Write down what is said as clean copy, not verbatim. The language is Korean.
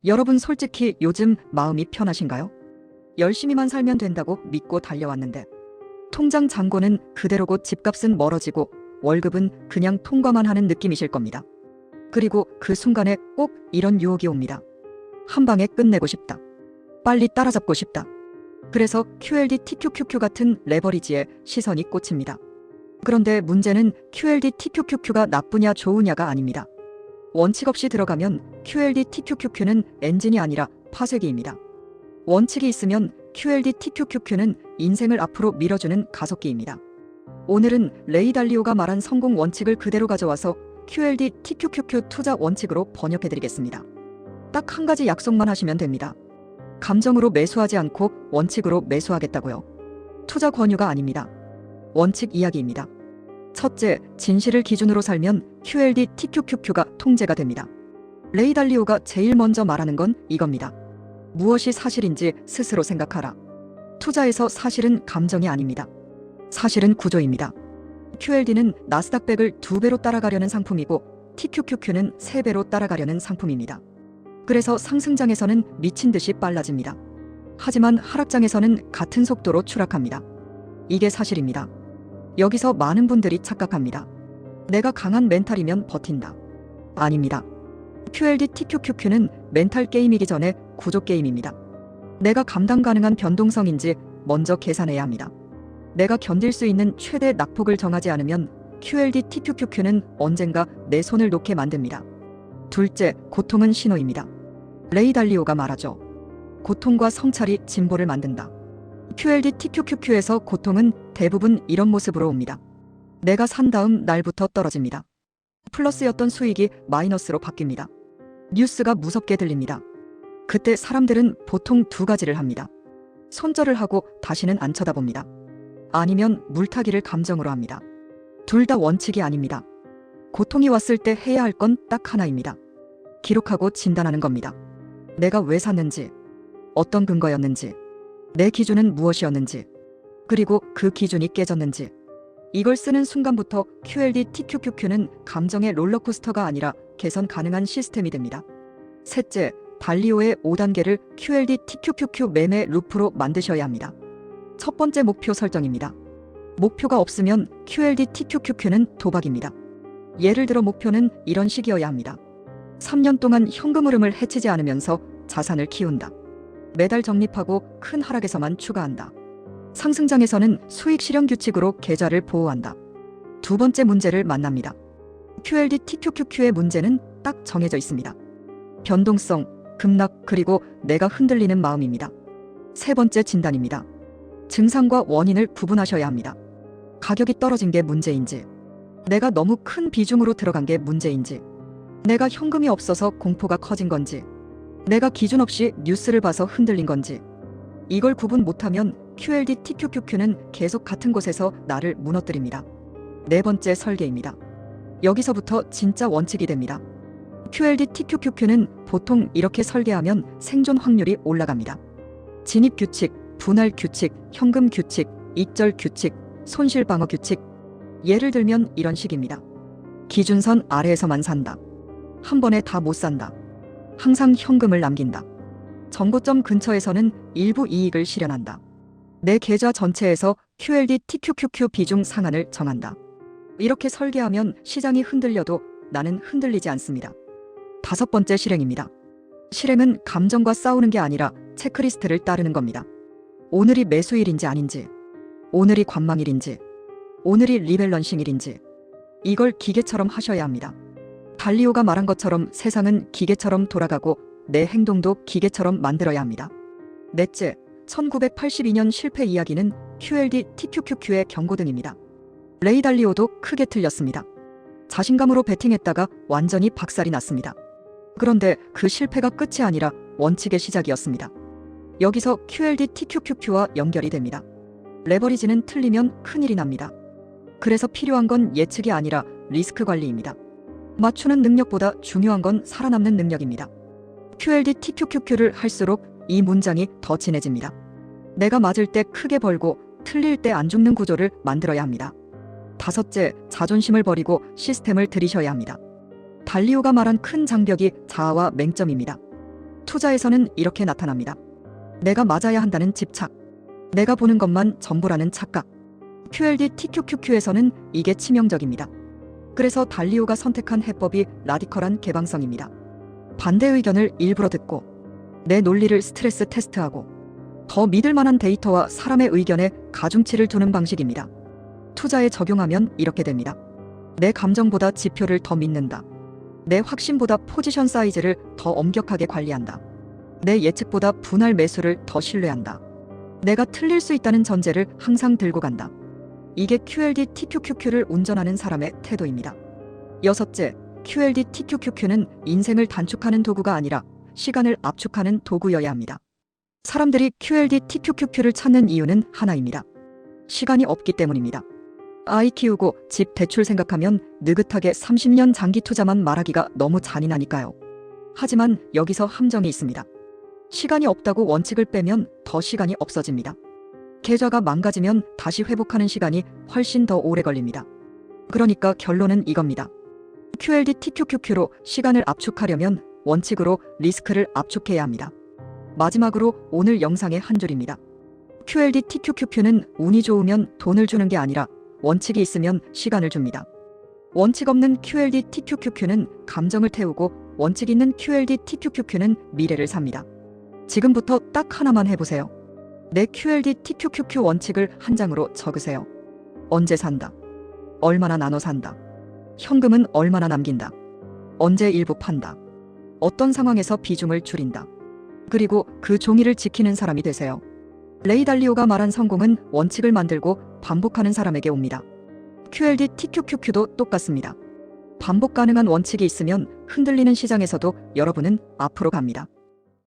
여러분 솔직히 요즘 마음이 편하신가요? 열심히만 살면 된다고 믿고 달려왔는데 통장 잔고는 그대로고 집값은 멀어지고 월급은 그냥 통과만 하는 느낌이실 겁니다. 그리고 그 순간에 꼭 이런 유혹이 옵니다. 한 방에 끝내고 싶다. 빨리 따라잡고 싶다. 그래서 QLD TQQQ 같은 레버리지에 시선이 꽂힙니다. 그런데 문제는 QLD TQQQ가 나쁘냐 좋으냐가 아닙니다. 원칙 없이 들어가면 QLD TQQQ는 엔진이 아니라 파쇄기입니다. 원칙이 있으면 QLD TQQQ는 인생을 앞으로 밀어주는 가속기입니다. 오늘은 레이 달리오가 말한 성공 원칙을 그대로 가져와서 QLD TQQQ 투자 원칙으로 번역해드리겠습니다. 딱 한 가지 약속만 하시면 됩니다. 감정으로 매수하지 않고 원칙으로 매수하겠다고요. 투자 권유가 아닙니다. 원칙 이야기입니다. 첫째, 진실을 기준으로 살면 QLD TQQQ가 통제가 됩니다. 레이 달리오가 제일 먼저 말하는 건 이겁니다. 무엇이 사실인지 스스로 생각하라. 투자에서 사실은 감정이 아닙니다. 사실은 구조입니다. QLD는 나스닥 100을 2배로 따라가려는 상품이고 TQQQ는 3배로 따라가려는 상품입니다. 그래서 상승장에서는 미친 듯이 빨라집니다. 하지만 하락장에서는 같은 속도로 추락합니다. 이게 사실입니다. 여기서 많은 분들이 착각합니다. 내가 강한 멘탈이면 버틴다. 아닙니다. QLD TQQQ는 멘탈 게임이기 전에 구조 게임입니다. 내가 감당 가능한 변동성인지 먼저 계산해야 합니다. 내가 견딜 수 있는 최대 낙폭을 정하지 않으면 QLD TQQQ는 언젠가 내 손을 놓게 만듭니다. 둘째, 고통은 신호입니다. 레이 달리오가 말하죠. 고통과 성찰이 진보를 만든다. QLD TQQQ에서 고통은 대부분 이런 모습으로 옵니다. 내가 산 다음 날부터 떨어집니다. 플러스였던 수익이 마이너스로 바뀝니다. 뉴스가 무섭게 들립니다. 그때 사람들은 보통 두 가지를 합니다. 손절을 하고 다시는 안 쳐다봅니다. 아니면 물타기를 감정으로 합니다. 둘 다 원칙이 아닙니다. 고통이 왔을 때 해야 할 건 딱 하나입니다. 기록하고 진단하는 겁니다. 내가 왜 샀는지, 어떤 근거였는지, 내 기준은 무엇이었는지, 그리고 그 기준이 깨졌는지. 이걸 쓰는 순간부터 QLD TQQQ는 감정의 롤러코스터가 아니라 개선 가능한 시스템이 됩니다. 셋째, 달리오의 5단계를 QLD TQQQ 매매 루프로 만드셔야 합니다. 첫 번째, 목표 설정입니다. 목표가 없으면 QLD TQQQ는 도박입니다. 예를 들어 목표는 이런 식이어야 합니다. 3년 동안 현금 흐름을 해치지 않으면서 자산을 키운다. 매달 적립하고 큰 하락에서만 추가한다. 상승장에서는 수익 실현 규칙으로 계좌를 보호한다. 두 번째 문제를 만납니다. QLD TQQQ의 문제는 딱 정해져 있습니다. 변동성, 급락, 그리고 내가 흔들리는 마음입니다. 세 번째 진단입니다. 증상과 원인을 구분하셔야 합니다. 가격이 떨어진 게 문제인지, 내가 너무 큰 비중으로 들어간 게 문제인지, 내가 현금이 없어서 공포가 커진 건지, 내가 기준 없이 뉴스를 봐서 흔들린 건지. 이걸 구분 못하면 QLD TQQQ는 계속 같은 곳에서 나를 무너뜨립니다. 네 번째, 설계입니다. 여기서부터 진짜 원칙이 됩니다. QLD TQQQ는 보통 이렇게 설계하면 생존 확률이 올라갑니다. 진입 규칙, 분할 규칙, 현금 규칙, 익절 규칙, 손실 방어 규칙. 예를 들면 이런 식입니다. 기준선 아래에서만 산다. 한 번에 다 못 산다. 항상 현금을 남긴다. 정고점 근처에서는 일부 이익을 실현한다. 내 계좌 전체에서 QLD TQQQ 비중 상한을 정한다. 이렇게 설계하면 시장이 흔들려도 나는 흔들리지 않습니다. 다섯 번째, 실행입니다. 실행은 감정과 싸우는 게 아니라 체크리스트를 따르는 겁니다. 오늘이 매수일인지 아닌지, 오늘이 관망일인지, 오늘이 리밸런싱일인지, 이걸 기계처럼 하셔야 합니다. 달리오가 말한 것처럼 세상은 기계처럼 돌아가고 내 행동도 기계처럼 만들어야 합니다. 넷째, 1982년 실패 이야기는 QLD TQQQ의 경고등입니다. 레이 달리오도 크게 틀렸습니다. 자신감으로 베팅했다가 완전히 박살이 났습니다. 그런데 그 실패가 끝이 아니라 원칙의 시작이었습니다. 여기서 QLD TQQQ와 연결이 됩니다. 레버리지는 틀리면 큰일이 납니다. 그래서 필요한 건 예측이 아니라 리스크 관리입니다. 맞추는 능력보다 중요한 건 살아남는 능력입니다. QLD TQQQ를 할수록 이 문장이 더 진해집니다. 내가 맞을 때 크게 벌고 틀릴 때 안 죽는 구조를 만들어야 합니다. 다섯째, 자존심을 버리고 시스템을 들이셔야 합니다. 달리오가 말한 큰 장벽이 자아와 맹점입니다. 투자에서는 이렇게 나타납니다. 내가 맞아야 한다는 집착, 내가 보는 것만 전부라는 착각. QLD TQQQ에서는 이게 치명적입니다. 그래서 달리오가 선택한 해법이 라디컬한 개방성입니다. 반대 의견을 일부러 듣고 내 논리를 스트레스 테스트하고 더 믿을 만한 데이터와 사람의 의견에 가중치를 두는 방식입니다. 투자에 적용하면 이렇게 됩니다. 내 감정보다 지표를 더 믿는다. 내 확신보다 포지션 사이즈를 더 엄격하게 관리한다. 내 예측보다 분할 매수를 더 신뢰한다. 내가 틀릴 수 있다는 전제를 항상 들고 간다. 이게 QLD TQQQ를 운전하는 사람의 태도입니다. 여섯째, QLD TQQQ는 인생을 단축하는 도구가 아니라 시간을 압축하는 도구여야 합니다. 사람들이 QLD TQQQ를 찾는 이유는 하나입니다. 시간이 없기 때문입니다. 아이 키우고 집 대출 생각하면 느긋하게 30년 장기 투자만 말하기가 너무 잔인하니까요. 하지만 여기서 함정이 있습니다. 시간이 없다고 원칙을 빼면 더 시간이 없어집니다. 계좌가 망가지면 다시 회복하는 시간이 훨씬 더 오래 걸립니다. 그러니까 결론은 이겁니다. QLD TQQQ로 시간을 압축하려면 원칙으로 리스크를 압축해야 합니다. 마지막으로 오늘 영상의 한 줄입니다. QLD TQQQ는 운이 좋으면 돈을 주는 게 아니라 원칙이 있으면 시간을 줍니다. 원칙 없는 QLD TQQQ는 감정을 태우고 원칙 있는 QLD TQQQ는 미래를 삽니다. 지금부터 딱 하나만 해보세요. 내 QLD TQQQ 원칙을 한 장으로 적으세요. 언제 산다. 얼마나 나눠 산다. 현금은 얼마나 남긴다. 언제 일부 판다. 어떤 상황에서 비중을 줄인다. 그리고 그 종이를 지키는 사람이 되세요. 레이 달리오가 말한 성공은 원칙을 만들고 반복하는 사람에게 옵니다. QLD TQQQ도 똑같습니다. 반복 가능한 원칙이 있으면 흔들리는 시장에서도 여러분은 앞으로 갑니다.